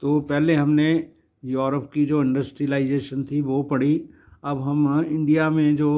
तो पहले हमने यूरोप की जो इंडस्ट्रियलाइजेशन थी वो पढ़ी। अब हम इंडिया में जो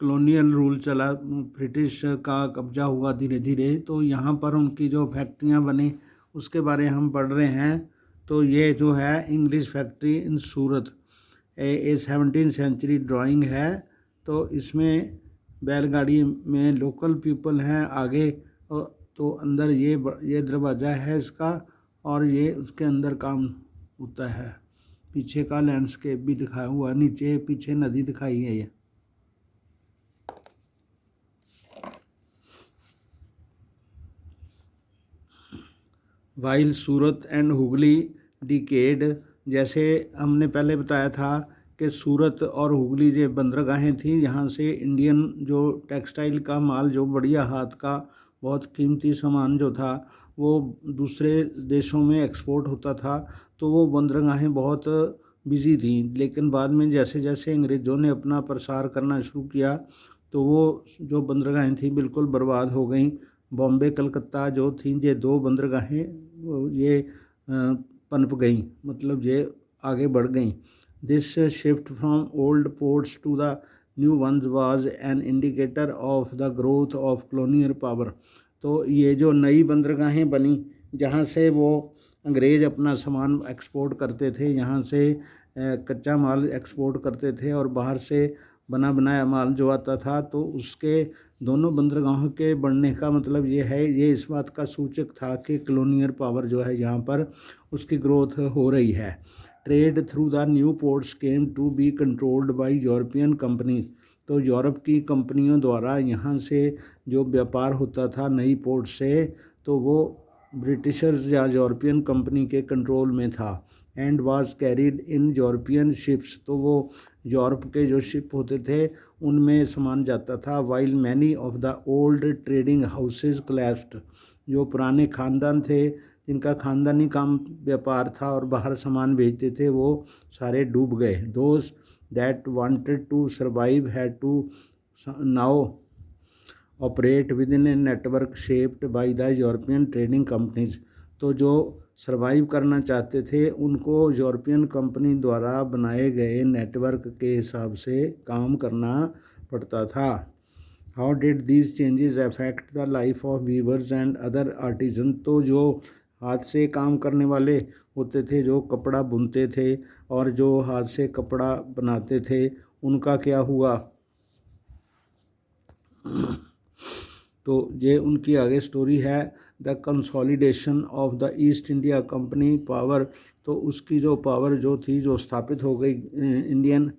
कॉलोनियल रूल चला, ब्रिटिश का कब्जा हुआ धीरे धीरे, तो यहाँ पर उनकी जो फैक्ट्रियाँ बनी उसके बारे हम पढ़ रहे हैं। तो ये जो है English factory in Surat, a 17वीं सेंचुरी ड्राइंग है। तो इसमें बैलगाड़ी में लोकल पीपल हैं आगे, तो अंदर ये दरवाज़ा है इसका, और ये उसके अंदर काम होता है। पीछे का लैंडस्केप भी दिखाया हुआ, नीचे पीछे नदी दिखाई है ये। While Surat and Hooghly decade, जैसे हमने पहले बताया था कि सूरत और हुगली जो बंदरगाहें थी, यहाँ से इंडियन जो टेक्सटाइल का माल, जो बढ़िया हाथ का बहुत कीमती सामान जो था वो दूसरे देशों में एक्सपोर्ट होता था। तो वो बंदरगाहें बहुत बिजी थी, लेकिन बाद में जैसे जैसे अंग्रेज़ों ने अपना प्रसार करना शुरू किया तो वो जो बंदरगाहें थी बिल्कुल बर्बाद हो गई। बॉम्बे कलकत्ता जो थी, ये दो बंदरगाहें ये पनप गई, मतलब ये आगे बढ़ गई। This shift from old ports to the new ones was an indicator of the growth of colonial power. तो ये जो नई बंदरगाहें बनी, जहाँ से वो अंग्रेज़ अपना सामान एक्सपोर्ट करते थे, यहाँ से कच्चा माल एक्सपोर्ट करते थे और बाहर से बना बनाया माल जो आता था, तो उसके दोनों बंदरगाहों के बढ़ने का मतलब ये है, ये इस बात का सूचक था कि कॉलोनियल पावर जो है यहाँ पर उसकी ग्रोथ हो रही है। Trade through the new ports came to be controlled by European companies. तो यूरोप की कंपनियों द्वारा यहाँ से जो व्यापार होता था नई पोर्ट से, तो वो ब्रिटिशर्स या यूरोपियन कंपनी के कंट्रोल में था। And was carried in European ships, तो वो यूरोप के जो शिप होते थे उनमें सामान जाता था। While many of the old trading houses collapsed, जो पुराने ख़ानदान थे जिनका ख़ानदानी काम व्यापार था और बाहर सामान भेजते थे, वो सारे डूब गए। Those that wanted to survive had to now operate within a network shaped by the European trading companies. तो जो सर्वाइव करना चाहते थे उनको यूरोपियन कंपनी द्वारा बनाए गए नेटवर्क के हिसाब से काम करना पड़ता था। How did these changes affect the life of weavers and other artisan. तो जो हाथ से काम करने वाले होते थे, जो कपड़ा बुनते थे और जो हाथ से कपड़ा बनाते थे, उनका क्या हुआ। तो ये उनकी आगे स्टोरी है। The consolidation of the east India company power, तो उसकी जो पावर जो थी, जो स्थापित हो गई इंडियन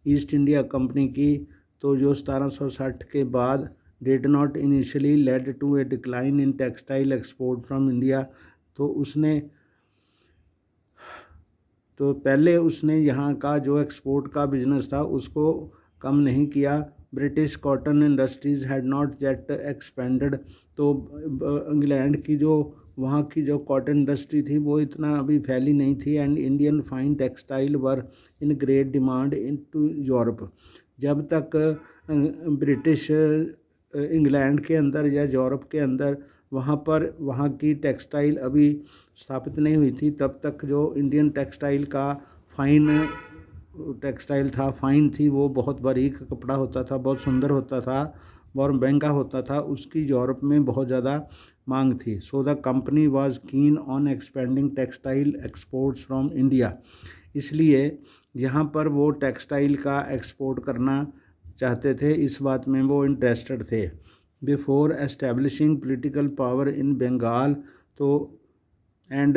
ईस्ट इंडिया कंपनी की, तो जो 1760 के बाद did not initially led to a decline in textile export from India. तो उसने तो पहले उसने यहाँ का जो एक्सपोर्ट का बिजनेस था उसको कम नहीं किया। British cotton industries had not yet expanded. तो इंग्लैंड की जो वहाँ की जो कॉटन इंडस्ट्री थी वो इतना अभी फैली नहीं थी। And Indian fine textile were in great demand in to Europe. जब तक ब्रिटिश इंग्लैंड के अंदर या यूरोप के अंदर वहाँ की टेक्सटाइल अभी स्थापित नहीं हुई थी, तब तक जो इंडियन टेक्सटाइल का फाइन टेक्सटाइल था, फाइन थी, वो बहुत बारीक कपड़ा होता था, बहुत सुंदर होता था और महंगा होता था, उसकी यूरोप में बहुत ज़्यादा मांग थी। So the company was keen on expanding textile exports from India. इसलिए यहाँ पर वो टेक्सटाइल का एक्सपोर्ट करना चाहते थे, इस बात में वो इंटरेस्टेड थे। Before establishing political power in Bengal, तो and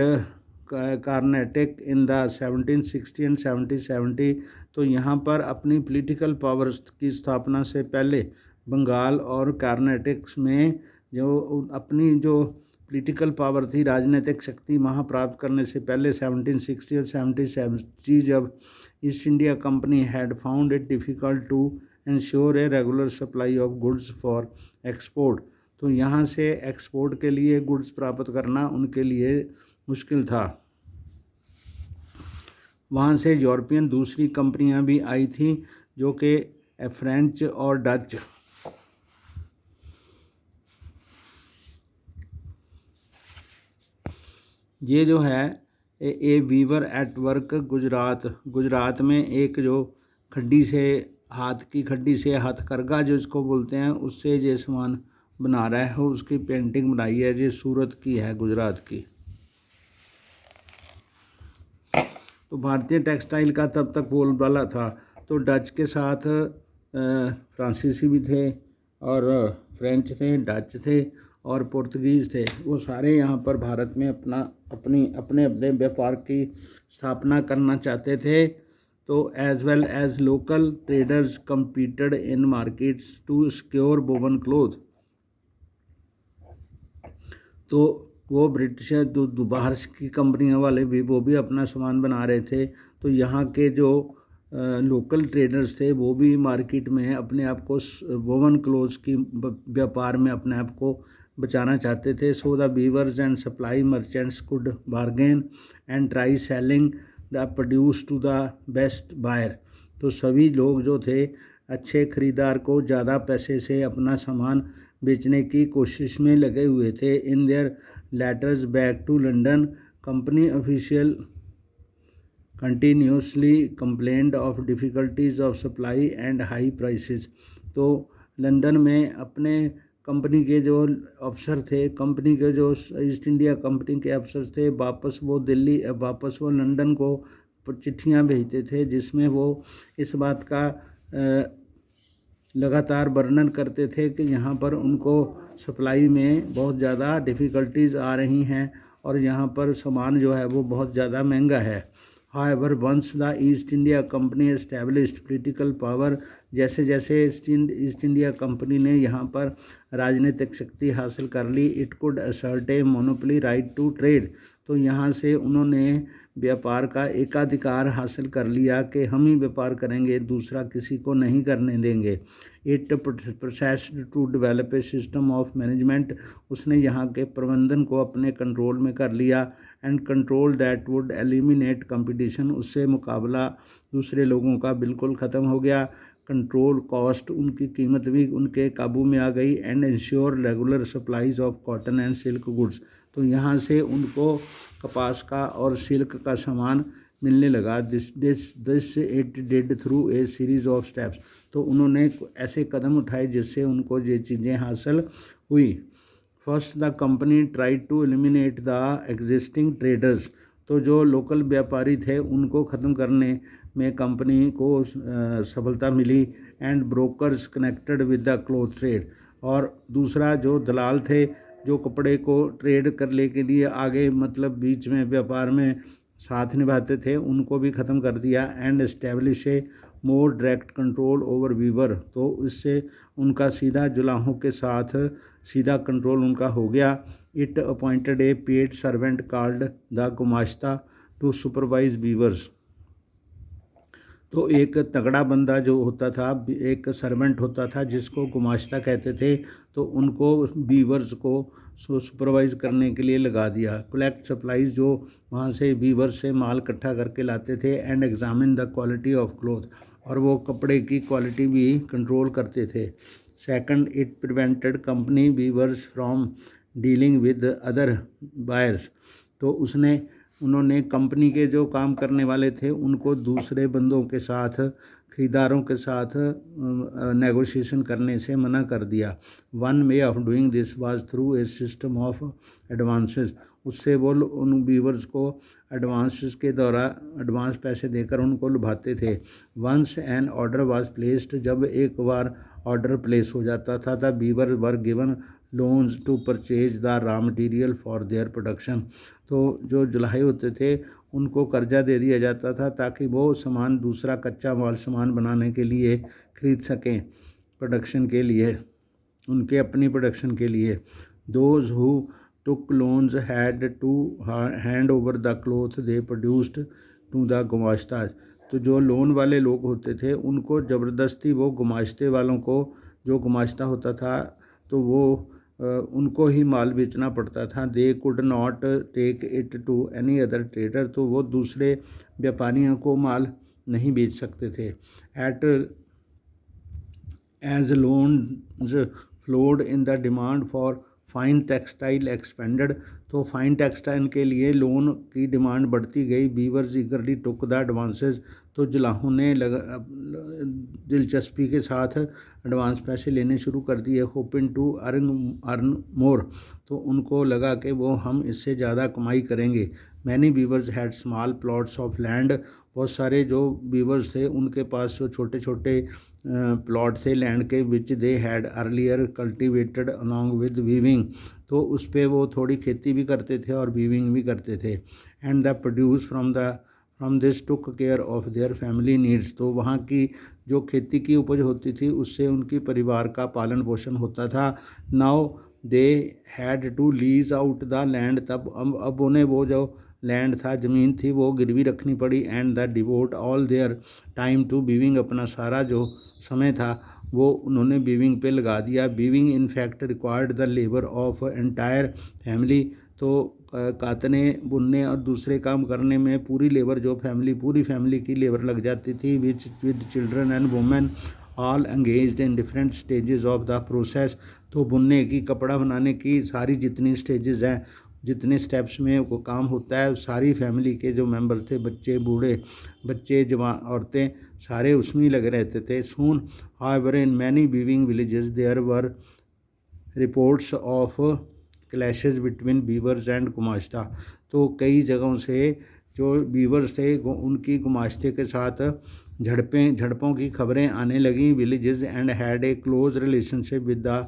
Carnatic in the 1760 and 1770, तो यहाँ पर अपनी पॉलिटिकल पावर की स्थापना से पहले बंगाल और कर्नाटक में जो अपनी जो पॉलिटिकल पावर थी, राजनीतिक शक्ति वहाँ प्राप्त करने से पहले 1760 और 1770, जब East India Company had found it difficult to ensure a regular supply of goods for export, तो यहाँ से एक्सपोर्ट के लिए गुड्स प्राप्त करना उनके लिए मुश्किल था। वहाँ से यूरोपियन दूसरी कंपनियाँ भी आई थी, जो कि फ्रेंच और डच। ये जो है ए वीवर एट वर्क गुजरात में एक जो खड्डी से हाथ की खड्डी से हथकरघा जो इसको बोलते हैं उससे ये सामान बना रहा है, उसकी पेंटिंग बनाई है, ये सूरत की है, गुजरात की। तो भारतीय टेक्सटाइल का तब तक बोलबाला था। तो डच के साथ फ्रांसीसी भी थे और फ्रेंच थे, डच थे और पुर्तगीज़ थे। वो सारे यहाँ पर भारत में अपने व्यापार की स्थापना करना चाहते थे। तो as well as local traders competed in markets to secure woven cloth. तो वो ब्रिटिश जो बाहर की कंपनियों वाले भी वो भी अपना सामान बना रहे थे। तो यहाँ के जो लोकल ट्रेडर्स थे वो भी मार्केट में अपने आप को वोवन क्लोथ्स की व्यापार में अपने आप को बचाना चाहते थे। So the weavers and supply merchants could bargain and try selling the produce to the best buyer. तो सभी लोग जो थे अच्छे खरीदार को ज़्यादा पैसे से अपना सामान बेचने की कोशिश में लगे हुए थे। In their letters back to London company official continuously complained of difficulties of supply and high prices. तो लंदन में अपने कंपनी के जो अफसर थे, कंपनी के जो ईस्ट इंडिया कंपनी के अफसर थे, वापस वो लंदन को चिट्ठियाँ भेजते थे जिसमें वो इस बात का लगातार वर्णन करते थे कि यहाँ पर उनको सप्लाई में बहुत ज़्यादा डिफ़िकल्टीज आ रही हैं और यहाँ पर सामान जो है वो बहुत ज़्यादा महंगा है। However, once the East India Company established political power, जैसे जैसे ईस्ट इंडिया कंपनी ने यहाँ पर राजनीतिक शक्ति हासिल कर ली, it could assert a monopoly right to trade. तो यहाँ से उन्होंने व्यापार का एकाधिकार हासिल कर लिया कि हम ही व्यापार करेंगे, दूसरा किसी को नहीं करने देंगे। It processed to develop a system of management. उसने यहाँ के प्रबंधन को अपने कंट्रोल में कर लिया। And control that would eliminate competition. उससे मुकाबला दूसरे लोगों का बिल्कुल ख़त्म हो गया। कंट्रोल कॉस्ट, उनकी कीमत भी उनके काबू में आ गई। And ensure regular supplies of cotton and silk goods. तो यहाँ से उनको कपास का और सिल्क का सामान मिलने लगा। This it did through a series of steps. तो उन्होंने ऐसे कदम उठाए जिससे उनको ये चीज़ें हासिल हुई। First the company tried to eliminate the existing traders. तो जो लोकल व्यापारी थे उनको ख़त्म करने में कंपनी को सफलता मिली। And brokers connected with the cloth trade. और दूसरा जो दलाल थे जो कपड़े को ट्रेड करने के लिए आगे मतलब बीच में व्यापार में साथ निभाते थे, उनको भी ख़त्म कर दिया। And establish a more direct control over weaver. तो इससे उनका सीधा जुलाहों के साथ सीधा कंट्रोल उनका हो गया। It appointed a paid servant called the gumashta to supervise weavers. तो एक तगड़ा बंदा जो होता था, एक सर्वेंट होता था जिसको गुमाश्ता कहते थे, तो उनको वीवर्स को सुपरवाइज करने के लिए लगा दिया। कलेक्ट सप्लाईज, जो वहाँ से वीवर्स से माल इकट्ठा करके लाते थे। And examine the quality of cloth, और वो कपड़े की क्वालिटी भी कंट्रोल करते थे। Second, it prevented company weavers from dealing with other buyers. तो उन्होंने कंपनी के जो काम करने वाले थे उनको दूसरे बंदों के साथ, खरीदारों के साथ नेगोशिएशन करने से मना कर दिया। One way of doing this was through a system of advances. उससे वो उन वीवर्स को एडवांसेस के द्वारा एडवांस पैसे देकर उनको लुभाते थे। Once an order was placed, जब एक बार ऑर्डर प्लेस हो जाता था, the weaver were given loans to purchase the raw material for their production. तो जो जुलाहे होते थे उनको कर्जा दे दिया जाता था ताकि वो सामान, दूसरा कच्चा माल सामान बनाने के लिए खरीद सकें, प्रोडक्शन के लिए, उनके अपनी प्रोडक्शन के लिए। Those who took loans had to hand over the cloth they produced to the gumashta. तो जो लोन वाले लोग होते थे उनको ज़बरदस्ती वो गुमाश्ते वालों को, जो गुमाश्ता होता था तो वो उनको ही माल बेचना पड़ता था। They could not take it to any other trader. तो वो दूसरे व्यापारियों को माल नहीं बेच सकते थे। At as loans flowed in the demand for fine textile expanded. तो फाइन टेक्सटाइल के लिए लोन की डिमांड बढ़ती गई। Weavers eagerly took the advances, तो जुलाहों ने दिलचस्पी के साथ एडवांस पैसे लेने शुरू कर दिए। होपिंग टू अर्न मोर, तो उनको लगा कि वो हम इससे ज़्यादा कमाई करेंगे। Many beavers had small plots of land, बहुत सारे जो बीवर्स थे उनके पास जो छोटे छोटे प्लॉट थे लैंड के, which they had earlier cultivated along with weaving, तो उस पर वो थोड़ी खेती भी करते थे और वीविंग भी करते थे। And the produce from this took care of their family needs, तो वहाँ की जो खेती की उपज होती थी उससे उनकी परिवार का पालन पोषण होता था। Now they had to lease out the land, तब अब उन्हें वो जो लैंड था, ज़मीन थी, वो गिरवी रखनी पड़ी। And the devote all their time to weaving, अपना सारा जो समय था वो उन्होंने वीविंग पे लगा दिया। Weaving in fact required the labour of entire family, तो कातने बुनने और दूसरे काम करने में पूरी फैमिली की लेबर लग जाती थी। With children and women all engaged in different stages of the process, तो बुनने की, कपड़ा बनाने की सारी जितनी स्टेजेस हैं, जितने स्टेप्स में वो काम होता है, सारी फैमिली के जो मेंबर थे, बच्चे, बूढ़े, बच्चे, जवान, औरतें, सारे उसमें लगे रहते थे। Soon however in many weaving villages there were reports of clashes between weavers and gumashta, तो कई जगहों से जो बीवर्स थे उनकी गुमाश्ते के साथ झड़पों की खबरें आने लगीं। Villages and had a close relationship with the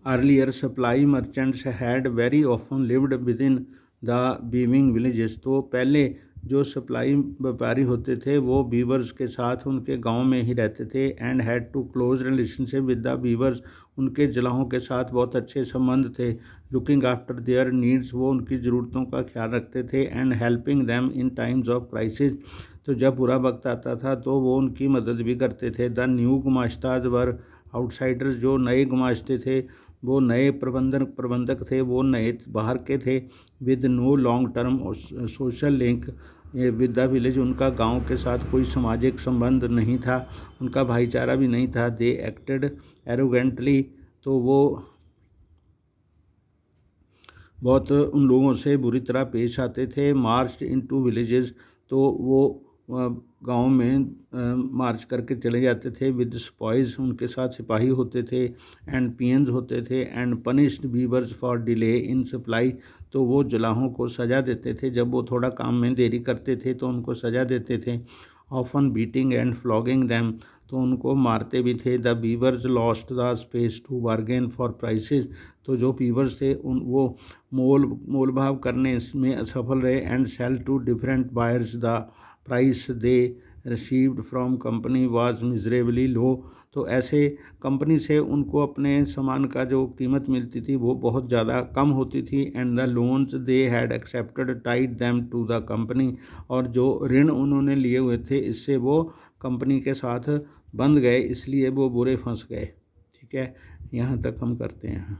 earlier supply merchants had very often lived within the weaving villages, तो पहले जो सप्लाई व्यापारी होते थे वो बीवर्स के साथ उनके गांव में ही रहते थे। And had to close relationship with the weavers, उनके जुलाहों के साथ बहुत अच्छे संबंध थे। लुकिंग आफ्टर देयर नीड्स, वो उनकी ज़रूरतों का ख्याल रखते थे। And helping them in times of crisis, तो जब बुरा वक्त आता था तो वो उनकी मदद भी करते थे। द न्यू गुमाश्ताज वर आउटसाइडर्स, जो नए गुमाश्ते थे वो नए प्रबंधक थे, वो नए बाहर के थे। With no long term social link with the village, उनका गांव के साथ कोई सामाजिक संबंध नहीं था, उनका भाईचारा भी नहीं था। दे एक्टेड एरोगेंटली, तो वो बहुत उन लोगों से बुरी तरह पेश आते थे। मार्च इनटू विलेजेस, तो वो गांव में मार्च करके चले जाते थे। विद स्पॉइज, उनके साथ सिपाही होते थे। एंड पियंस होते थे। And punished beavers for delay in supply, तो वो जुलाहों को सज़ा देते थे, जब वो थोड़ा काम में देरी करते थे तो उनको सज़ा देते थे। Often beating and flogging them, तो उनको मारते भी थे। The weavers lost the space to bargain for prices, तो जो बीवर्स थे वो मोल भाव करने में असफल रहे। And sell to different buyers the price they received from company was miserably low, तो ऐसे कंपनी से उनको अपने सामान का जो कीमत मिलती थी वो बहुत ज़्यादा कम होती थी। And the loans they had accepted tied them to the company, और जो ऋण उन्होंने लिए हुए थे इससे वो कंपनी के साथ बंध गए, इसलिए वो बुरे फंस गए। ठीक है, यहाँ तक हम करते हैं।